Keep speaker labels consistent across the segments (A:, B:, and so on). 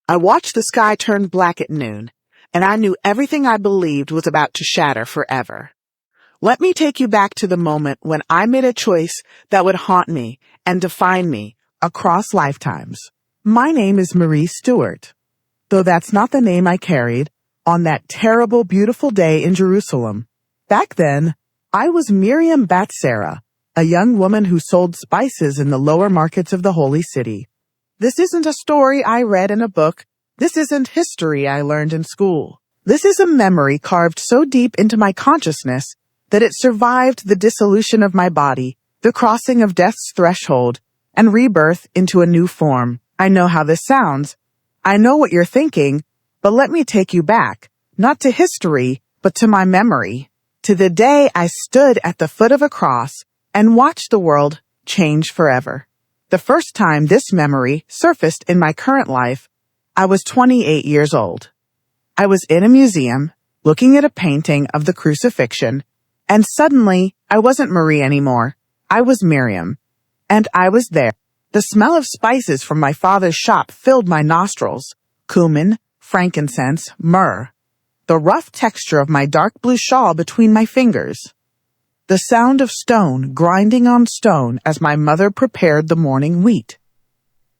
A: I watched the sky turn black at noon, and I knew everything I believed was about to shatter forever. Let me take you back to the moment when I made a choice that would haunt me and define me across lifetimes. My name is Stuart, though that's not the name I carried on that terrible, beautiful day in Jerusalem. Back then, I was Miriam Sarah, a young woman who sold spices in the lower markets of the holy city. This isn't a story I read in a book. This isn't history I learned in school. This is a memory carved so deep into my consciousness that it survived the dissolution of my body, the crossing of death's threshold, and rebirth into a new form. I know how this sounds. I know what you're thinking, but let me take you back, not to history, but to my memory, to the day I stood at the foot of a cross and watched the world change forever. The first time this memory surfaced in my current life, I was 28 years old. I was in a museum, looking at a painting of the crucifixion, and suddenly I wasn't Marie anymore. I was Miriam, and I was there. The smell of spices from my father's shop filled my nostrils. Cumin, frankincense, myrrh. The rough texture of my dark blue shawl between my fingers. The sound of stone grinding on stone as my mother prepared the morning wheat.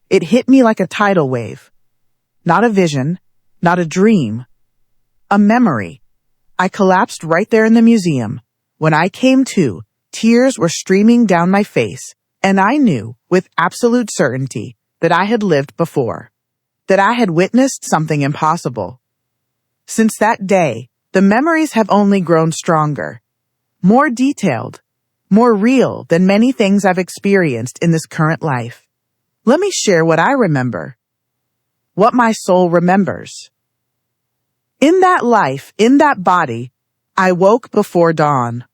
A: It hit me like a tidal wave. Not a vision, not a dream. A memory. I collapsed right there in the museum. When I came to, tears were streaming down my face, and I knew with absolute certainty that I had lived before, that I had witnessed something impossible. Since that day, the memories have only grown stronger, more detailed, more real than many things I've experienced in this current life. Let me share what I remember, what my soul remembers. In that life, in that body, I woke before dawn.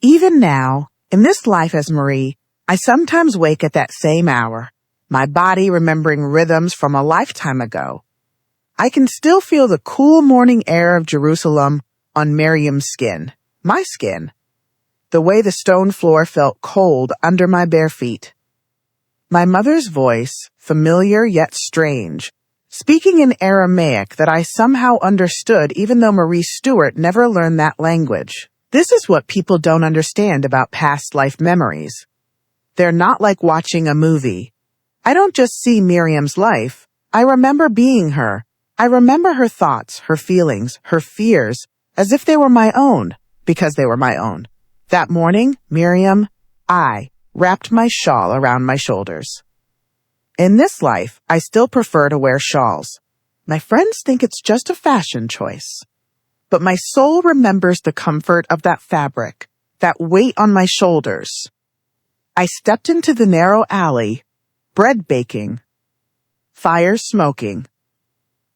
A: Even now, in this life as Marie, I sometimes wake at that same hour, my body remembering rhythms from a lifetime ago. I can still feel the cool morning air of Jerusalem on Miriam's skin, my skin, the way the stone floor felt cold under my bare feet. My mother's voice, familiar yet strange, speaking in Aramaic that I somehow understood even though Marie Stuart never learned that language. This is what people don't understand about past life memories. They're not like watching a movie. I don't just see Miriam's life. I remember being her. I remember her thoughts, her feelings, her fears, as if they were my own, because they were my own. That morning, Miriam, I wrapped my shawl around my shoulders. In this life, I still prefer to wear shawls. My friends think it's just a fashion choice. But my soul remembers the comfort of that fabric, that weight on my shoulders. I stepped into the narrow alley, bread baking, fire smoking,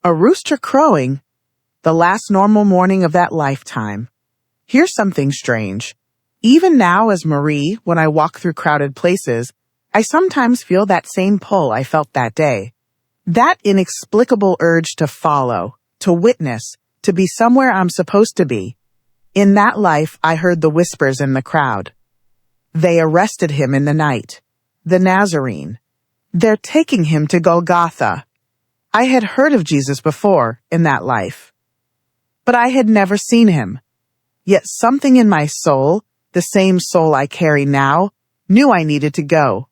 A: a rooster crowing, the last normal morning of that lifetime. Here's something strange. Even now as Marie, when I walk through crowded places, I sometimes feel that same pull I felt that day. That inexplicable urge to follow, to witness, to be somewhere I'm supposed to be. In that life, I heard the whispers in the crowd. They arrested him in the night. The Nazarene. They're taking him to Golgotha. I had heard of Jesus before in that life, but I had never seen him. Yet something in my soul, the same soul I carry now, knew I needed to go,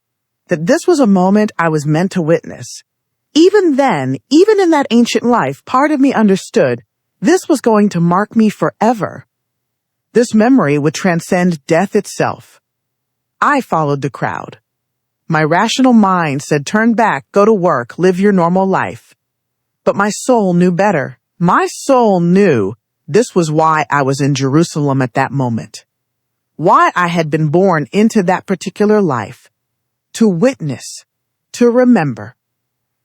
A: that this was a moment I was meant to witness. Even then, even in that ancient life, part of me understood this was going to mark me forever. This memory would transcend death itself. I followed the crowd. My rational mind said, turn back, go to work, live your normal life. But my soul knew better. My soul knew this was why I was in Jerusalem at that moment. Why I had been born into that particular life. To witness, to remember,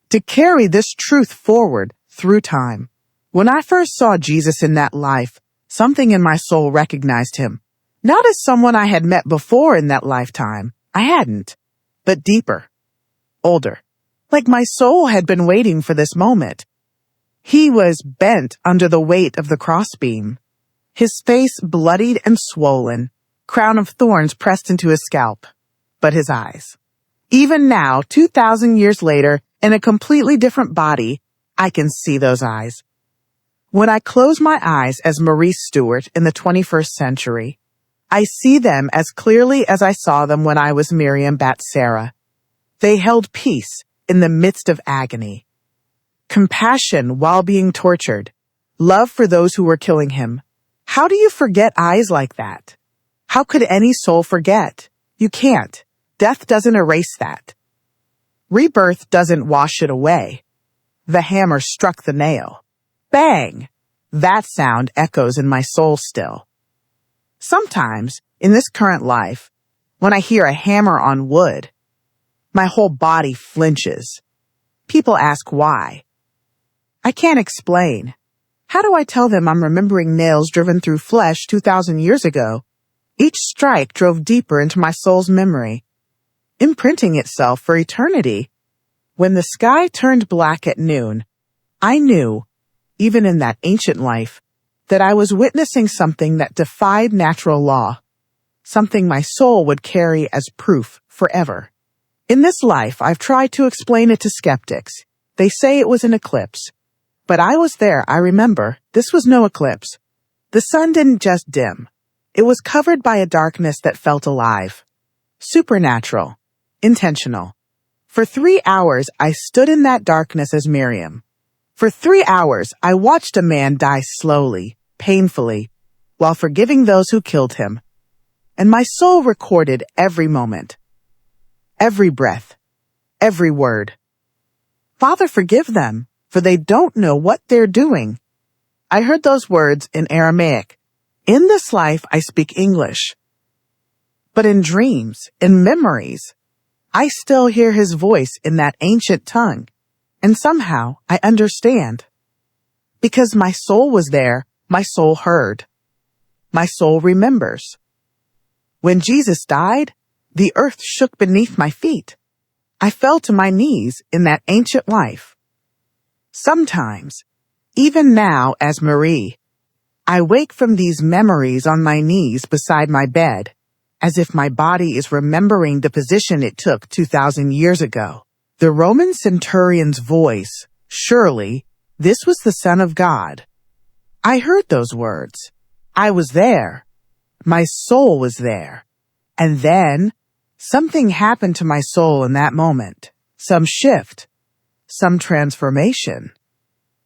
A: to carry this truth forward through time. When I first saw Jesus in that life, something in my soul recognized him. Not as someone I had met before in that lifetime. I hadn't. But deeper. Older. Like my soul had been waiting for this moment. He was bent under the weight of the crossbeam. His face bloodied and swollen. Crown of thorns pressed into his scalp. But his eyes. Even now, 2,000 years later, In a completely different body, I can see those eyes. When I close my eyes as Marie Stuart in the 21st century, I see them as clearly as I saw them when I was Miriam bat Sarah. They held peace in the midst of agony, compassion while being tortured, love for those who were killing him. How do you forget eyes like that? How could any soul forget? You can't. Death doesn't erase that. Rebirth doesn't wash it away. The hammer struck the nail. Bang! That sound echoes in my soul still. Sometimes, in this current life, when I hear a hammer on wood, my whole body flinches. People ask why. I can't explain. How do I tell them I'm remembering nails driven through flesh 2,000 years ago? Each strike drove deeper into my soul's memory, imprinting itself for eternity. When the sky turned black at noon, I knew, even in that ancient life, that I was witnessing something that defied natural law, something my soul would carry as proof forever. In this life, I've tried to explain it to skeptics. They say it was an eclipse. But I was there, I remember. This was no eclipse. The sun didn't just dim. It was covered by a darkness that felt alive. Supernatural. Intentional. For 3 hours, I stood in that darkness as Miriam. For 3 hours, I watched a man die slowly, painfully, while forgiving those who killed him. And my soul recorded every moment, every breath, every word. Father, forgive them, for they don't know what they're doing. I heard those words in Aramaic. In this life, I speak English. But in dreams, in memories, I still hear his voice in that ancient tongue. And somehow I understand. Because my soul was there, my soul heard. My soul remembers. When Jesus died, the earth shook beneath my feet. I fell to my knees in that ancient life. Sometimes, even now as Marie, I wake from these memories on my knees beside my bed, as if my body is remembering the position it took 2,000 years ago. The Roman centurion's voice, surely, this was the Son of God. I heard those words. I was there. My soul was there. And then, something happened to my soul in that moment. Some shift. Some transformation.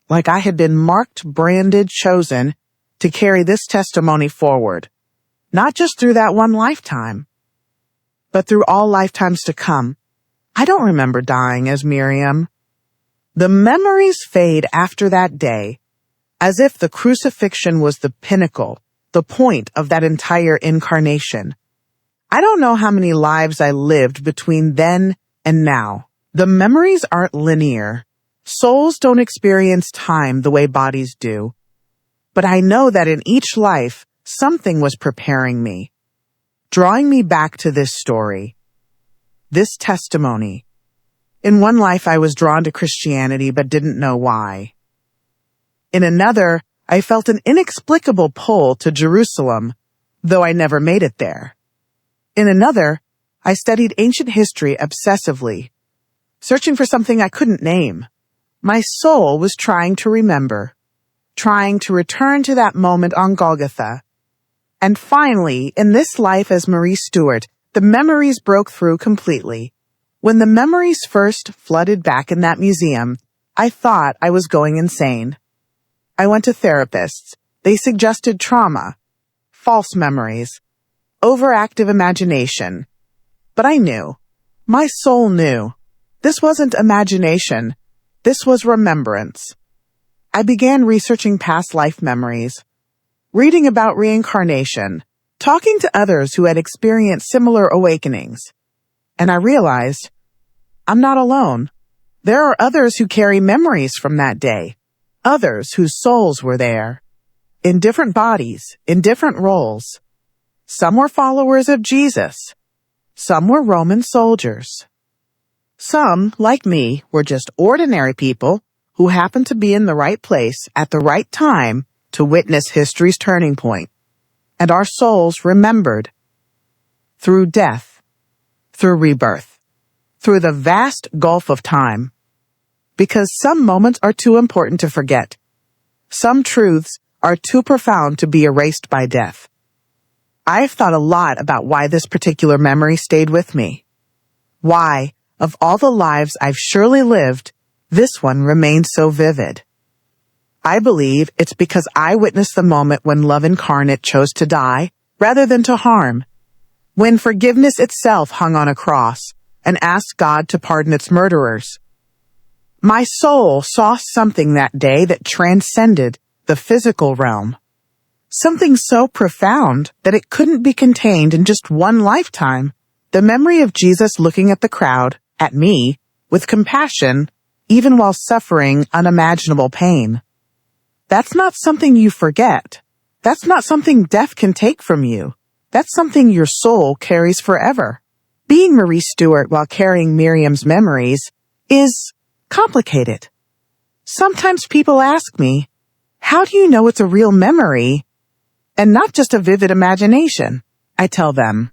A: Like I had been marked, branded, chosen to carry this testimony forward. Not just through that one lifetime, but through all lifetimes to come. I don't remember dying as Miriam. The memories fade after that day, as if the crucifixion was the pinnacle, the point of that entire incarnation. I don't know how many lives I lived between then and now. The memories aren't linear. Souls don't experience time the way bodies do. But I know that in each life, something was preparing me, drawing me back to this story, this testimony. In one life, I was drawn to Christianity but didn't know why. In another, I felt an inexplicable pull to Jerusalem, though I never made it there. In another, I studied ancient history obsessively, searching for something I couldn't name. My soul was trying to remember, trying to return to that moment on Golgotha. And finally, in this life as Marie Stuart, the memories broke through completely. When the memories first flooded back in that museum, I thought I was going insane. I went to therapists. They suggested trauma, false memories, overactive imagination. But I knew. My soul knew. This wasn't imagination. This was remembrance. I began researching past life memories, reading about reincarnation, talking to others who had experienced similar awakenings. And I realized, I'm not alone. There are others who carry memories from that day, others whose souls were there, in different bodies, in different roles. Some were followers of Jesus. Some were Roman soldiers. Some, like me, were just ordinary people who happened to be in the right place at the right time to witness history's turning point. And our souls remembered. Through death, through rebirth, through the vast gulf of time, because some moments are too important to forget. Some truths are too profound to be erased by death. I've thought a lot about why this particular memory stayed with me. Why, of all the lives I've surely lived, this one remains so vivid. I believe it's because I witnessed the moment when love incarnate chose to die rather than to harm, when forgiveness itself hung on a cross and asked God to pardon its murderers. My soul saw something that day that transcended the physical realm. Something so profound that it couldn't be contained in just one lifetime. The memory of Jesus looking at the crowd, at me, with compassion, even while suffering unimaginable pain. That's not something you forget. That's not something death can take from you. That's something your soul carries forever. Being Marie Stuart while carrying Miriam's memories is complicated. Sometimes people ask me, how do you know it's a real memory and not just a vivid imagination? I tell them,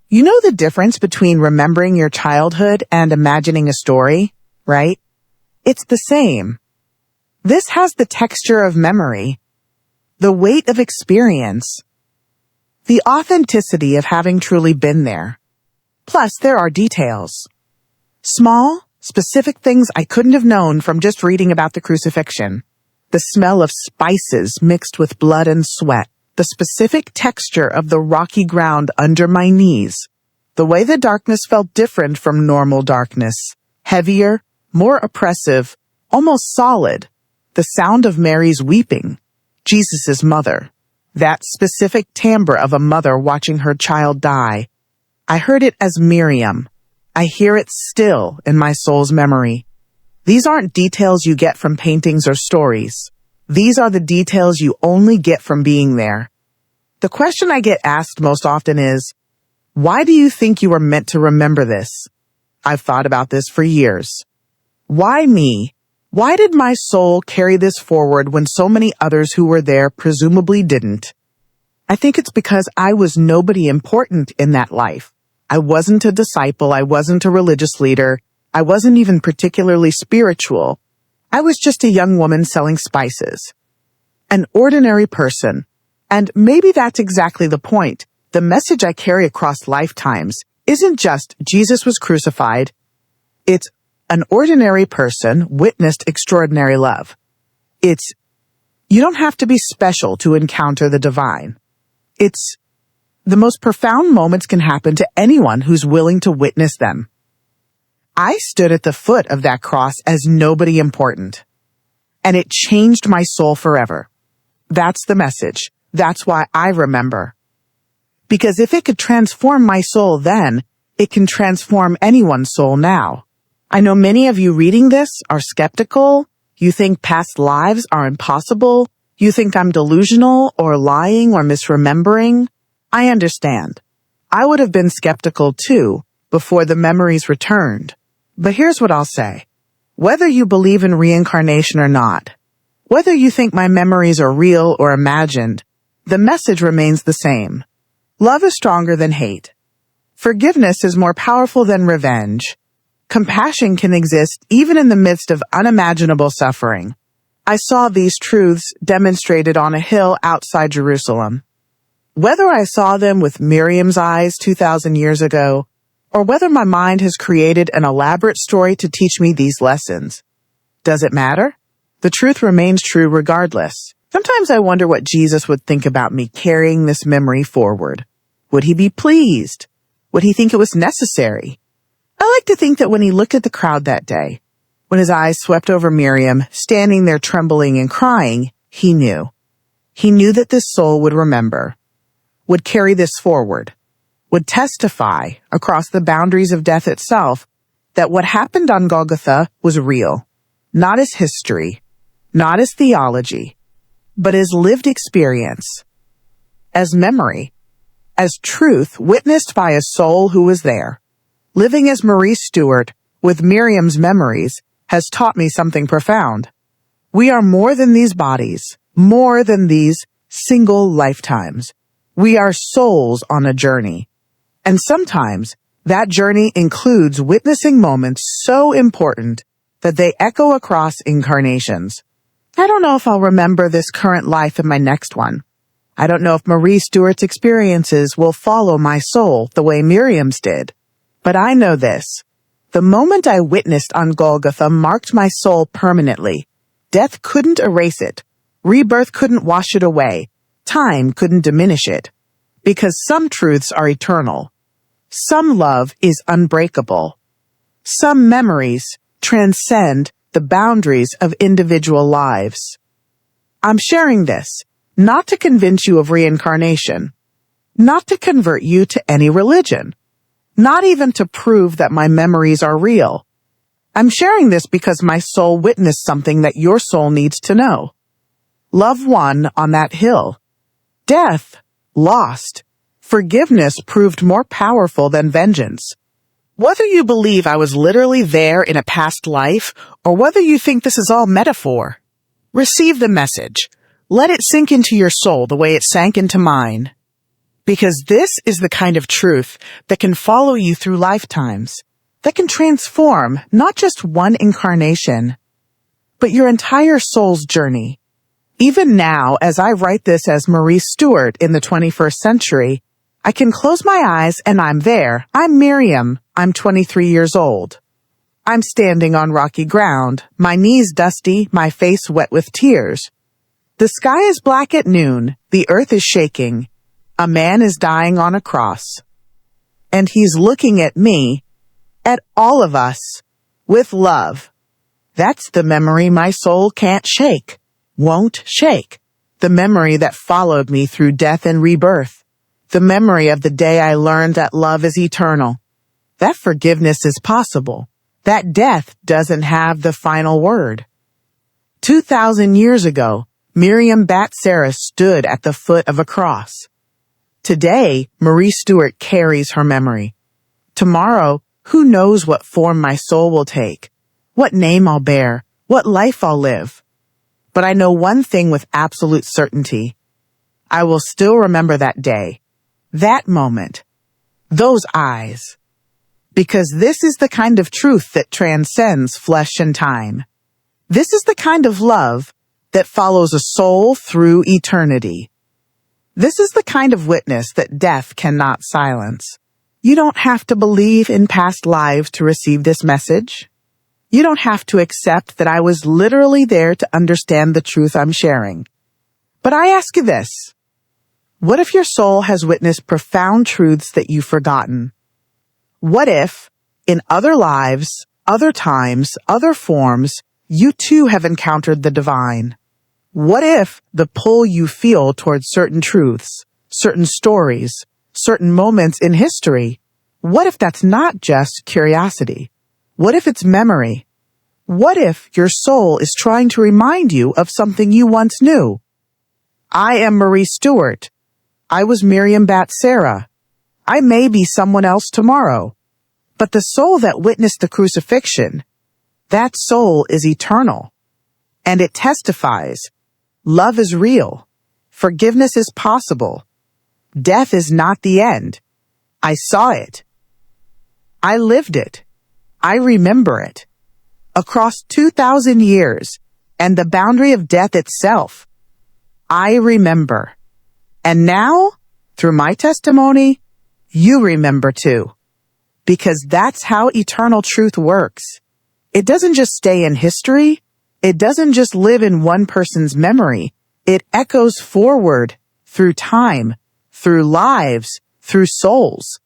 A: you know the difference between remembering your childhood and imagining a story, right? It's the same. This has the texture of memory, the weight of experience, the authenticity of having truly been there. Plus, there are details. Small, specific things I couldn't have known from just reading about the crucifixion. The smell of spices mixed with blood and sweat. The specific texture of the rocky ground under my knees. The way the darkness felt different from normal darkness. Heavier, more oppressive, almost solid. The sound of Mary's weeping. Jesus' mother. That specific timbre of a mother watching her child die. I heard it as Miriam. I hear it still in my soul's memory. These aren't details you get from paintings or stories. These are the details you only get from being there. The question I get asked most often is, why do you think you were meant to remember this? I've thought about this for years. Why me? Why did my soul carry this forward when so many others who were there presumably didn't? I think it's because I was nobody important in that life. I wasn't a disciple. I wasn't a religious leader. I wasn't even particularly spiritual. I was just a young woman selling spices. An ordinary person. And maybe that's exactly the point. The message I carry across lifetimes isn't just Jesus was crucified. It's an ordinary person witnessed extraordinary love. It's, you don't have to be special to encounter the divine. It's, the most profound moments can happen to anyone who's willing to witness them. I stood at the foot of that cross as nobody important. And it changed my soul forever. That's the message. That's why I remember. Because if it could transform my soul then, it can transform anyone's soul now. I know many of you reading this are skeptical. You think past lives are impossible. You think I'm delusional or lying or misremembering. I understand. I would have been skeptical too before the memories returned. But here's what I'll say. Whether you believe in reincarnation or not, whether you think my memories are real or imagined, the message remains the same. Love is stronger than hate. Forgiveness is more powerful than revenge. Compassion can exist even in the midst of unimaginable suffering. I saw these truths demonstrated on a hill outside Jerusalem. Whether I saw them with Miriam's eyes 2,000 years ago, or whether my mind has created an elaborate story to teach me these lessons, does it matter? The truth remains true regardless. Sometimes I wonder what Jesus would think about me carrying this memory forward. Would he be pleased? Would he think it was necessary? I like to think that when he looked at the crowd that day, when his eyes swept over Miriam, standing there trembling and crying, he knew. He knew that this soul would remember, would carry this forward, would testify across the boundaries of death itself that what happened on Golgotha was real, not as history, not as theology, but as lived experience, as memory, as truth witnessed by a soul who was there. Living as Marie Stuart with Miriam's memories has taught me something profound. We are more than these bodies, more than these single lifetimes. We are souls on a journey. And sometimes that journey includes witnessing moments so important that they echo across incarnations. I don't know if I'll remember this current life in my next one. I don't know if Marie Stuart's experiences will follow my soul the way Miriam's did. But I know this. The moment I witnessed on Golgotha marked my soul permanently. Death couldn't erase it. Rebirth couldn't wash it away. Time couldn't diminish it. Because some truths are eternal. Some love is unbreakable. Some memories transcend the boundaries of individual lives. I'm sharing this not to convince you of reincarnation, not to convert you to any religion, not even to prove that my memories are real. I'm sharing this because my soul witnessed something that your soul needs to know. Love won on that hill. Death lost. Forgiveness proved more powerful than vengeance. Whether you believe I was literally there in a past life, or whether you think this is all metaphor, receive the message. Let it sink into your soul the way it sank into mine. Because this is the kind of truth that can follow you through lifetimes, that can transform not just one incarnation, but your entire soul's journey. Even now, as I write this as Marie Stuart in the 21st century, I can close my eyes and I'm there. I'm Miriam. I'm 23 years old. I'm standing on rocky ground, my knees dusty, my face wet with tears. The sky is black at noon. The earth is shaking. A man is dying on a cross. And he's looking at me, at all of us, with love. That's the memory my soul can't shake, won't shake. The memory that followed me through death and rebirth. The memory of the day I learned that love is eternal. That forgiveness is possible. That death doesn't have the final word. 2,000 years ago, Miriam Bat-Sarah stood at the foot of a cross. Today, Marie Stuart carries her memory. Tomorrow, who knows what form my soul will take, what name I'll bear, what life I'll live. But I know one thing with absolute certainty. I will still remember that day, that moment, those eyes. Because this is the kind of truth that transcends flesh and time. This is the kind of love that follows a soul through eternity. This is the kind of witness that death cannot silence. You don't have to believe in past lives to receive this message. You don't have to accept that I was literally there to understand the truth I'm sharing. But I ask you this. What if your soul has witnessed profound truths that you've forgotten? What if, in other lives, other times, other forms, you too have encountered the divine? What if the pull you feel towards certain truths, certain stories, certain moments in history, what if that's not just curiosity? What if it's memory? What if your soul is trying to remind you of something you once knew? I am Marie Stuart. I was Miriam Bat-Sarah. I may be someone else tomorrow. But the soul that witnessed the crucifixion, that soul is eternal. And it testifies. Love is real. Forgiveness is possible. Death is not the end. I saw it. I lived it. I remember it. Across 2,000 years and the boundary of death itself, I remember. And now, through my testimony, you remember too. Because that's how eternal truth works. It doesn't just stay in history. It doesn't just live in one person's memory. It echoes forward through time, through lives, through souls.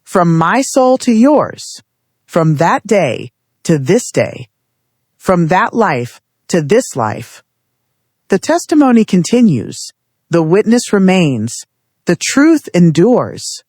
A: From my soul to yours. From that day to this day. From that life to this life. The testimony continues. The witness remains. The truth endures.